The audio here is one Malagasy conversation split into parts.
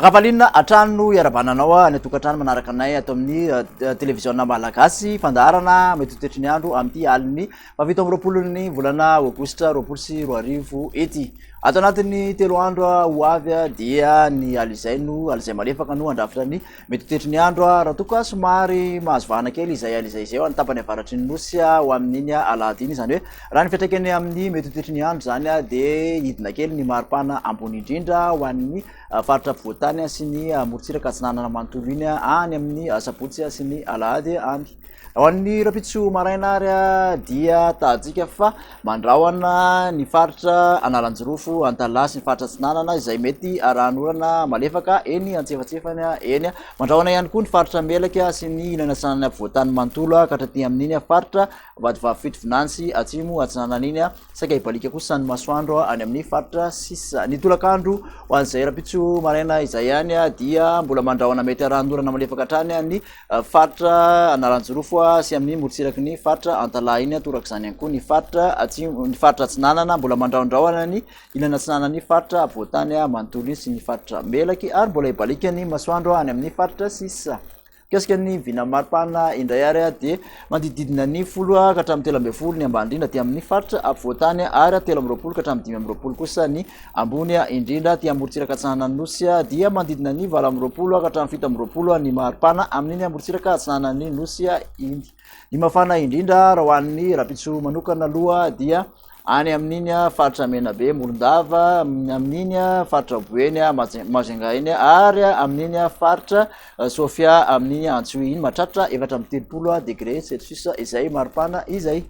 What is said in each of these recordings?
Makapalinna atrano iarabananao any tokantrano manaraka anay ato amin'ny télévision malagasy fandaharana mety toetry ny andro amin'ny aliny 20 ny volana aogositra 2024 ety. Ato anatin'ny telo andro ho avy dia ny alizay malefaka no andrafitra ny mety toetry ny andro raha toka somary mahazovana kely izay alizay zay ho any tapany avaratry ny nosy ho amin'iny alahady iny zany hoe raha ny fiatraikany amin'ny mety toetry ny andro zany dia hidina kely ny maripana ambony indrindra ho an'ny faritra voatany sy ny morotsiraka atsinanana manontolo iny any amin'ny sabotsy sy ny alahady andro. Ao an'ny rapitso maraina ary dia tahajika fa mandrahona ny faritra Analanjirofo, Antalasy, ny faritra Atsinanana izay mety arahanorana malefaka eny antsefatsefany eny. Mandrahona ihany koa ny faritra Melaka sy ny inanatsinanana voatany manontolo katraty amin'iny faritra Vadivavy Finantsy Atsimo Atsinanana iny saika ibalika kosa ny masoandro any amin'ny faritra Sisa. Ny tolakandro ho an'izay rapitso maraina izay ihany dia mbola mandrahona mety arahanorana malefaka hatrany ny faritra Analanjirofo sy amin'ny morotsiraky ny faritra Antala iny torak'izany ihany koa ny faritra Atsimo, ny faritra Atsinanana mbola mandrahondrahona ny inanatsinanana ny faritra voatany manontolo sy ny faritra Melaky ary mbola ibalika ny masoandro any amin'ny faritra Sisa. Kasika ny vina maripana indray ary dia mandididina ny 10 ka hatramin'ny 13 ny ambany indrindra ty amin'ny faritra voatany ary 13 ka hatramin'ny 15 kosa ny ambony indrindra ty morotsiraka atsinanana nosy dia mandidina ny 14 ka hatramin'ny 17 ny maripana amin'iny morotsiraka atsinanana ny nosy iny. Ny mafana indrindra raha hoan'ny rapitso manokana aloha dia any amin'iny faritra Menabe, Morondava, amin'iny faritra Boeny, Majunga iny ary amin'iny faritra Sofia amin'iny Antsohihy iny mahatratra 430 degré Celsius izay maripana izay.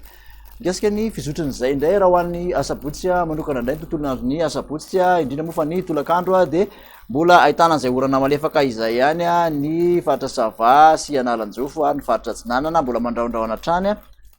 Mikasika ny fizotran'izay indray raha hoan'ny sabotsy manokana indray tontolo andron'ny sabotsy indrindra moa fa ny tolakandro dia mbola ahitana an'izay orana malefaka izay ihany ny faritra Sava sy Analanjofo ary ny faritra Atsinanana mbola mandrahondrahona hatrany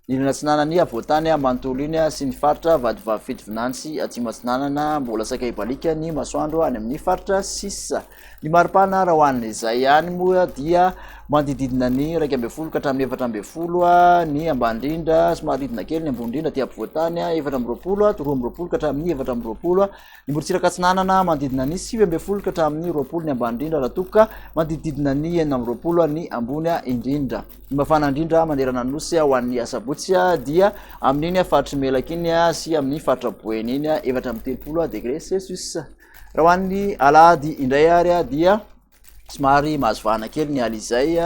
ny inanatsinanany voatany manontolo iny sy ny faritra Vadivavy Finantsy Atsimo Atsinanana mbola saika ibalika ny masoandro any amin'ny faritra Sisa. Ny maripana raha hoan'izay ihany moa dia mandididina ny 1.20 ka hatramin'ny 4.20 ny ambany indrindra somary hidina kely ny ambony indrindra ty voatany 4.20 2.20 ka hatramin'ny 4.20 ny morotsiraka atsinanana mandidina ny 5.20 ka hatramin'ny 20 ny ambany indrindra raha toka mandididina ny 4.20 ny ambony indrindra. Ny mafana indrindra manerana ny nosy ho an'ny sabotsy dia amin'iny faritra Melaky iny sy amin'ny faritra Boeny iny 430 degré Celsius. Raha hoan'ny alahady indray ary dia somary mahazovana kely ny alizay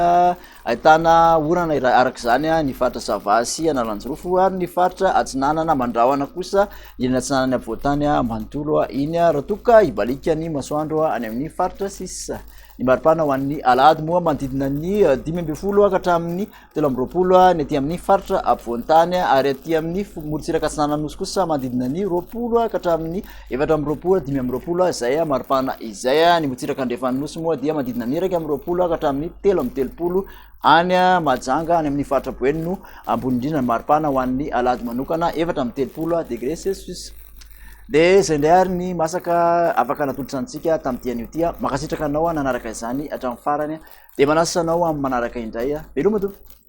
ahitana orana arak'izany ny faritra Sava sy Analanjirofo ary ny faritra Atsinanana mandrahona kosa ny inanatsinanana voatany manontolo iny raha toka ibalika ny masoandro any amin'ny faritra Sisa. Ny maripana ho an'ny alahady moa mandidina ny 10.20 ka hatramin'ny 13 ny aty amin'ny faritra Afovoantany ary aty amin'ny morotsiraka atsinanana nosy kosa mandidina ny 20 ka hatramin'ny 4.20 5.20 izay maripana izay. Ny morotsiraka andrefan'ny nosy moa dia mandidina ny 1.20 ka hatramin'ny 3.30 any Majanga any amin'ny faritra Boeny no ambony indrindra maripana ho an'ny alahady manokana 4.30 degré Celsius. De zay indray ary ny masaka afaka natolotra antsika tamin'ity anio ty makasitraka anao nanaraka izany hatramin'ny farany de manasa anao amin'ny manaraka indray veloma tompoko.